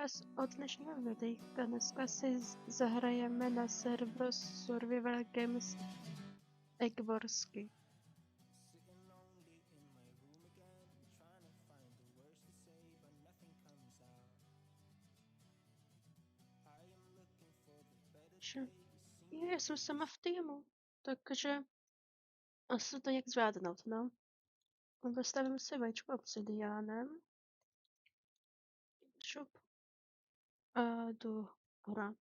vás od dnešního videjka. Dneska si zahrajeme na serveru Survival Games Eggwarsky. Já jsem sama v týmu, takže asi to nějak zvládnout, no. Vystavím si večku obsidiánem. Šup. A jdu hrát.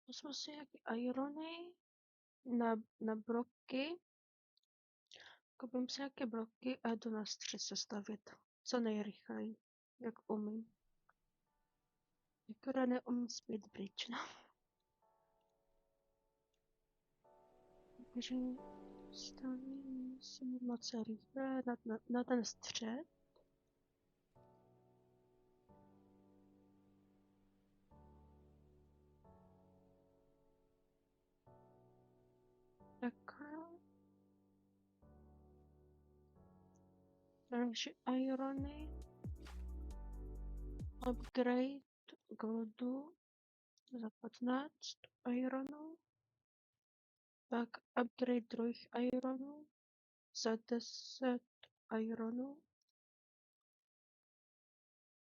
Vezmu si nějaký irony na bloky. Koupím si nějaké bloky a jdu na střed se stavět. Co nejrychleji, jak umím. Akorát neumím split bridge, no. Takže stavím si moc rychle na ten střed. Takhle. Další irony. Upgrade goldu za 15 ironů. Pak upgrade druhých ironů za 10 ironů.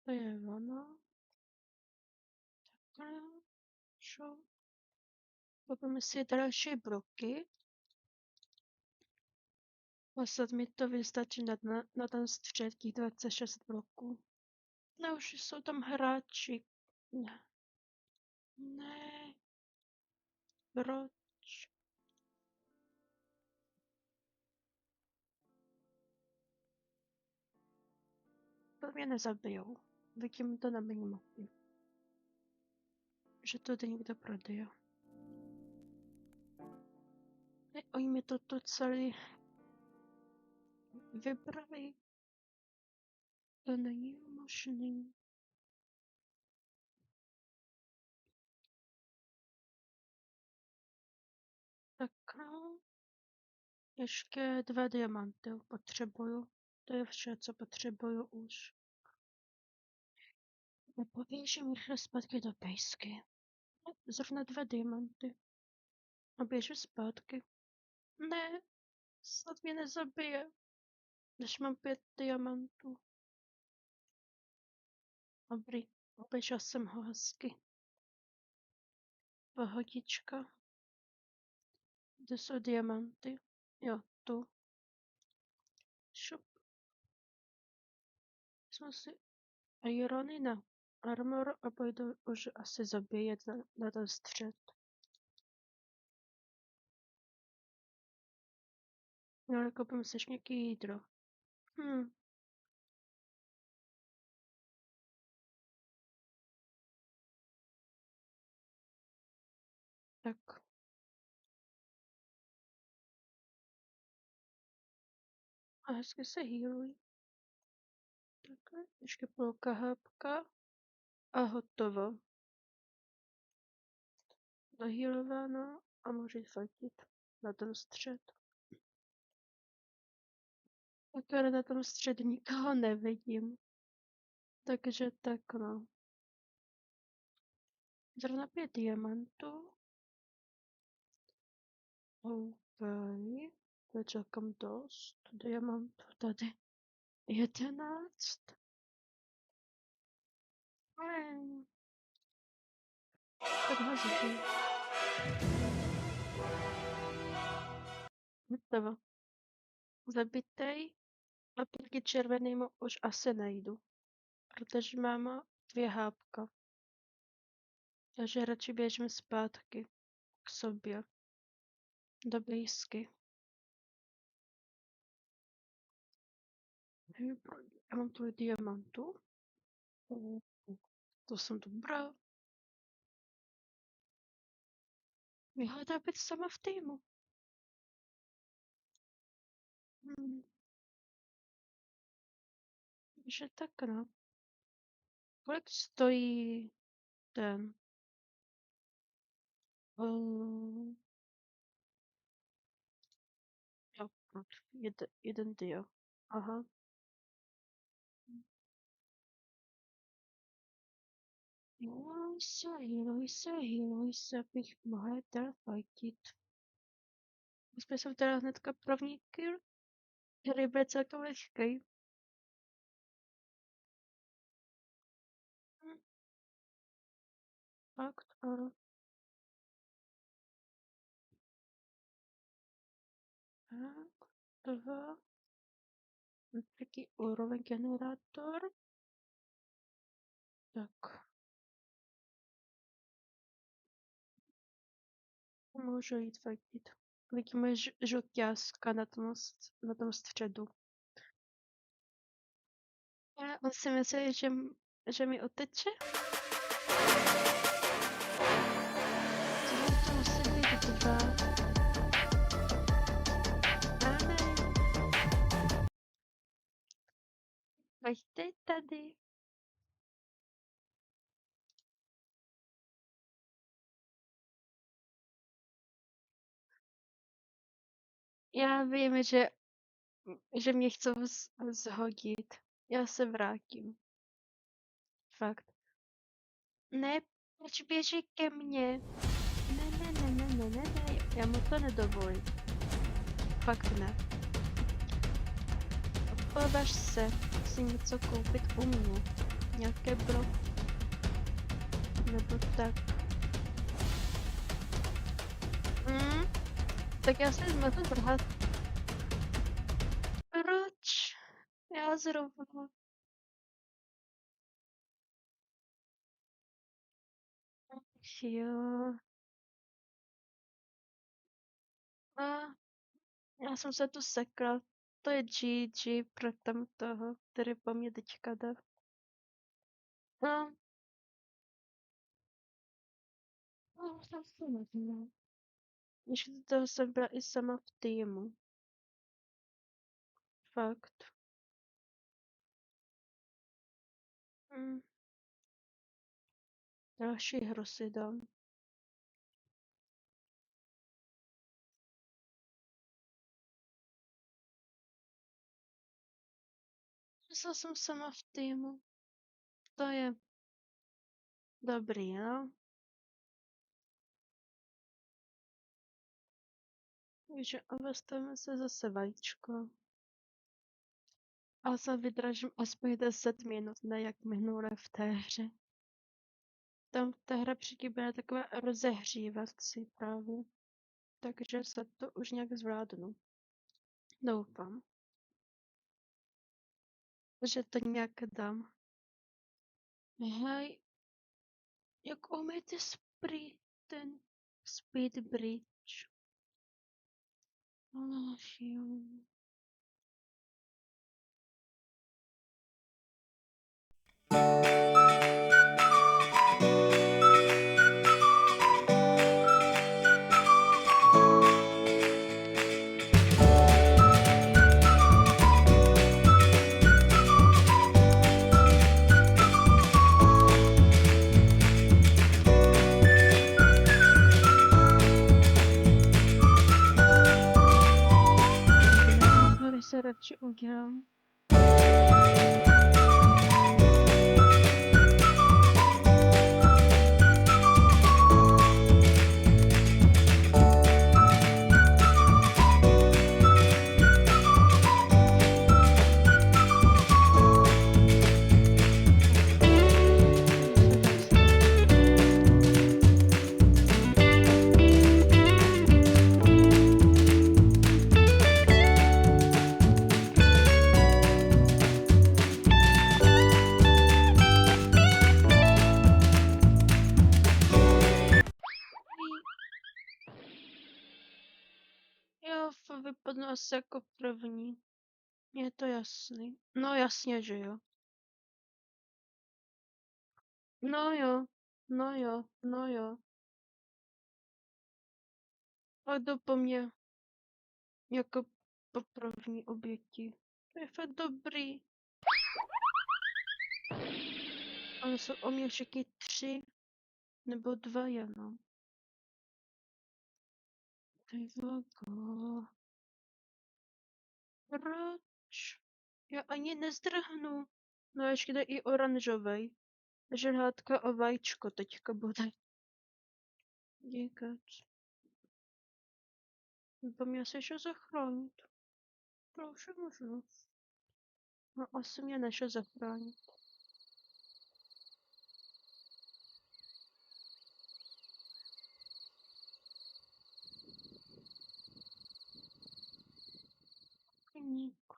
To je ono. Takhle. Šo. Koupíme si další bloky. Posad mi to vystačí na ten střed těch 26 bloků. No už jsou tam hráči. Ne. Ne. Proč? To mě nezabijou. Vidím to na minimapě. Že to někdo prodejá. Oni mi to tu celý vybrali. To není možný. Tak ještě 2 diamanty potřebuju. To je vše, co potřebuju už. Poběžím rychle zpátky do pejsky. Zrovna 2 diamanty. A běžu zpátky. Ne, snad mě nezabije. Když mám 5 diamantů. Dobrý, obešel jsem ho hezky. Pohodička. Kde jsou diamanty? Jo, tu. Šup. Jsme si irony na armor a půjdu už asi zabíjet na ten střed. No ale koupím si nějaký jídlo. Tak. A hezky se healuj. Takhle, ještě půlka hápka. A hotovo. Zahealováno a můžu fotit na ten střed. Akorát na tom středu nikoho nevidím. Takže tak no. Zrovna 5 diamantů. OK. To čekám dost diamantů tady. 11. Tak ho zabiju. Hotovo. Zabitej. A proti červenému už asi nejdu. Protože mám 2 hápka. Takže radši běžím zpátky k sobě. Do blízky. Já mám tu diamantu. To jsem dobrá. Vyhledá být sama v týmu. Takže tak no. Kolik stojí ten? Jo, jeden dia. Aha. Healuj se, abych mohla dál fajtit. Jsme jsou teda hnedka první kill, který bude celkem lehkej. Fakt, ano. Tak, dva. Taky úroveň generátor. Tak, můžu jít fajtit. Vidíme žluťáska na tom středu. A on si myslí, že mi uteče? To musí být dva. A ne. Pojďte tady. Já vím, že mě chcou zhodit. Já se vrátím. Fakt. Ne, proč běží ke mně? Ne. Já mu to nedovolím. Fakt ne. Podař se si něco koupit u mě. Nějaké bro. Nebo tak. Tak já se zmetu vrhat. Proč? Já zrovna. Jo. A já jsem se tu sekla. To je GG pro tam toho, který po mě teďka jde. No, jsem se nezměla. Ještě do toho jsem byla i sama v týmu. Fakt. Hm. Další hru si dám. Myslela jsem sama v týmu. To je dobrý, no. Takže investujeme se zase vajíčko. A se vydržím aspoň 10 minut, ne jak minule v té hře. Tam ta hra předtím byla taková rozehřívací právě. Takže se to už nějak zvládnu. Doufám. Že to nějak dám. Hej, jak umíte ten speed bridge? Jo. Tady se radši udělám. Jo, vypadnu asi jako první. Je to jasný. No jasně, že jo. No jo. A jdu po mně jako po první oběti. To je fakt dobrý. Ale jsou o mě všichni 3 nebo 2 jenom. Ty vogo. Proč? Já ani nezdrhnu. No ještě jde i oranžovej. Žrádka o vajíčko teďka bude. Díkat. To mě asi šel zachránit. To už je možnost. No asi mě nešel zachránit. Koník.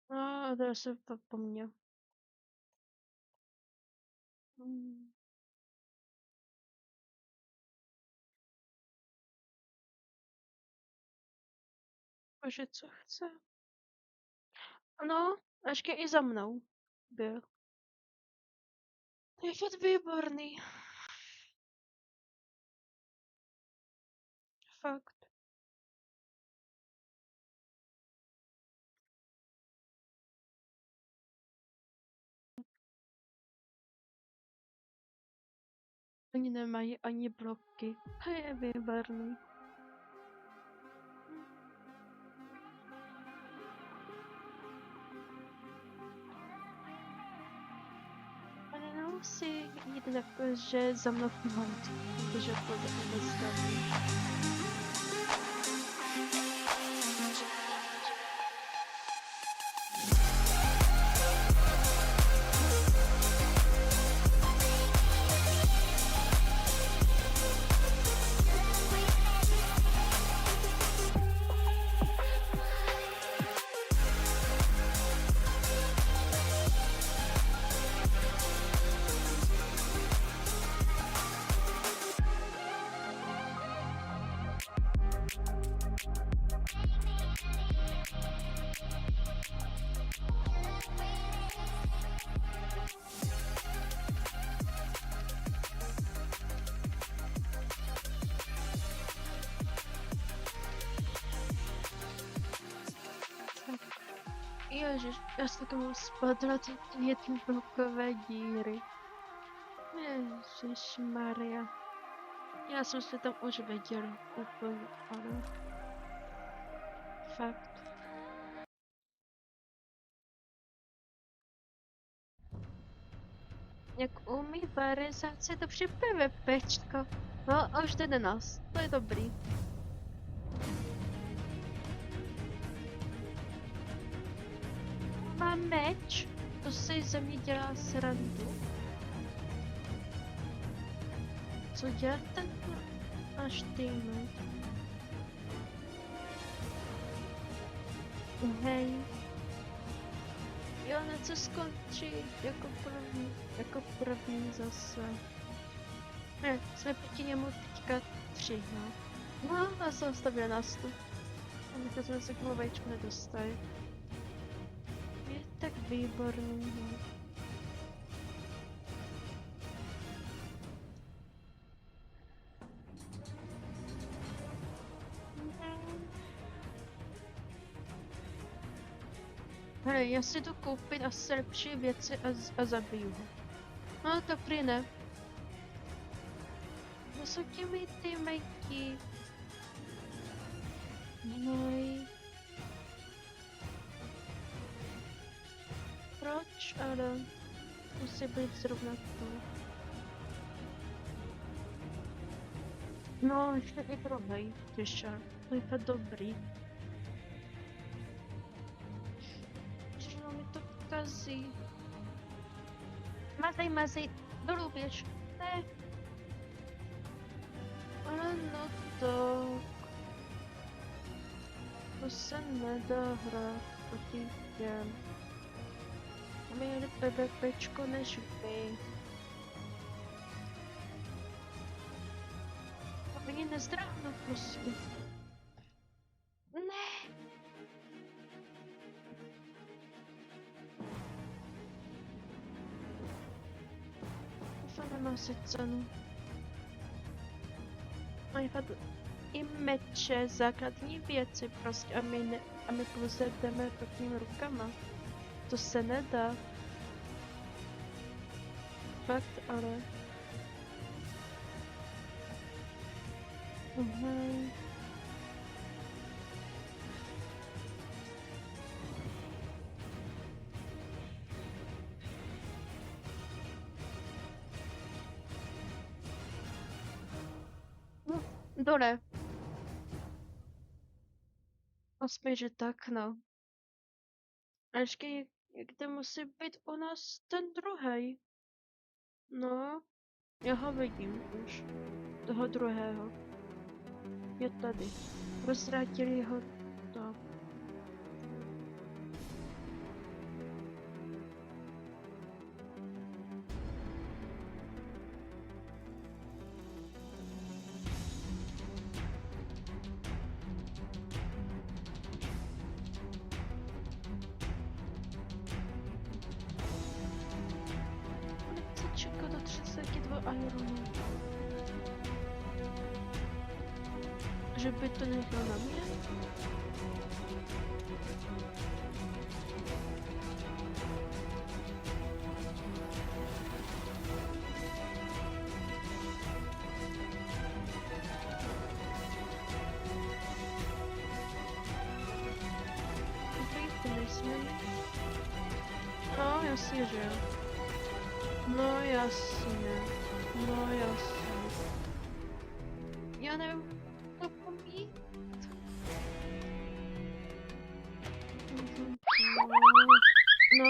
A to se po mně. Hmm. Bože, co chce? No, ještě i za mnou byl. To je fakt výborný. Fakt. Oni nemají ani bloky. To je výborný. Ale nemusí jít jako, že za mnou půjde, protože to nezastaví. Ježiš, já se tomu spadla ty blokové díry. Ježišmarja. Já jsem se tam už viděla úplně, ale... Fakt. Jak umí varizace, to připraví pečka. No a už jde na nás, to je dobrý. Má meč, to si ze mě dělá srandu. Co dělá ten náš teammate? Hej. Jo, něco skončí jako první zase. Ne, jsme proti němu teďka 3, no. No, a zastavili nás tu. A my jsme se k mluvejčku nedostali. Je tak výborný, no. Hele, já si jdu koupit asi lepší věci a zabiju ho. No to prý ne. No jsou těmi ty majky. Noj. Proč ale? Musí být zrovna to. No, ještě i druhý těšar. To je fakt dobrý. Mi to kazí. Mazej, dolů běž. Ne. Ale no to... To se nedá hrát proti těm. My jeli PvPčko než vy. A mě nezdráhnu prostě. Ne. To nemá si cenu. Mají fakt i meče, základní věci prostě a my pouze jdeme proti rukama. To se nedá. Fakt, ale... Dole. Aspoň, že tak, no. A ještě, kde musí být u nás ten druhý? No, já ho vidím už. Toho druhého. Je tady. Rozrátili ho to. Nechci čekat do 32 ironů. Že by to nechal na mě? To nejsme. No, jasně, že jo. No, jasně. No, jasně. Já nevím, to pomít. No,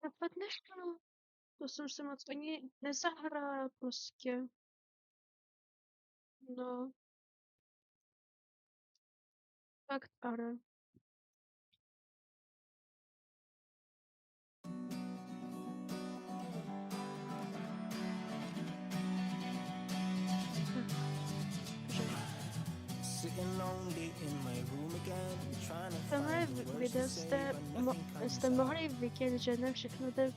napadneš to? To jsem se moc ani nezahrála prostě. No, fakt ale. Tenhle video jste mohli vidět, že ne všechno jde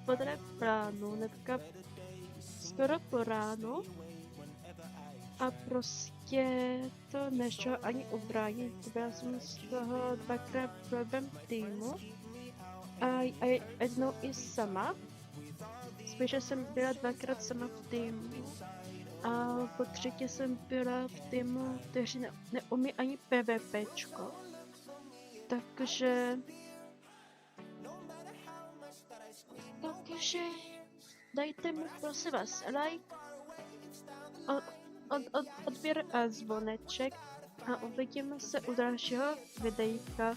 podle plánu, hnedka skoro po ránu a prostě to nešlo ani ubránit. Byla jsem z toho dvakrát problém týmu a jednou i sama. Spíše jsem byla dvakrát sama v týmu. A po třetí jsem byla v týmu, kteří neumí ani PvPčko. Takže dajte mi prosím vás like, odběr a zvoneček a uvidíme se u dalšího videjka.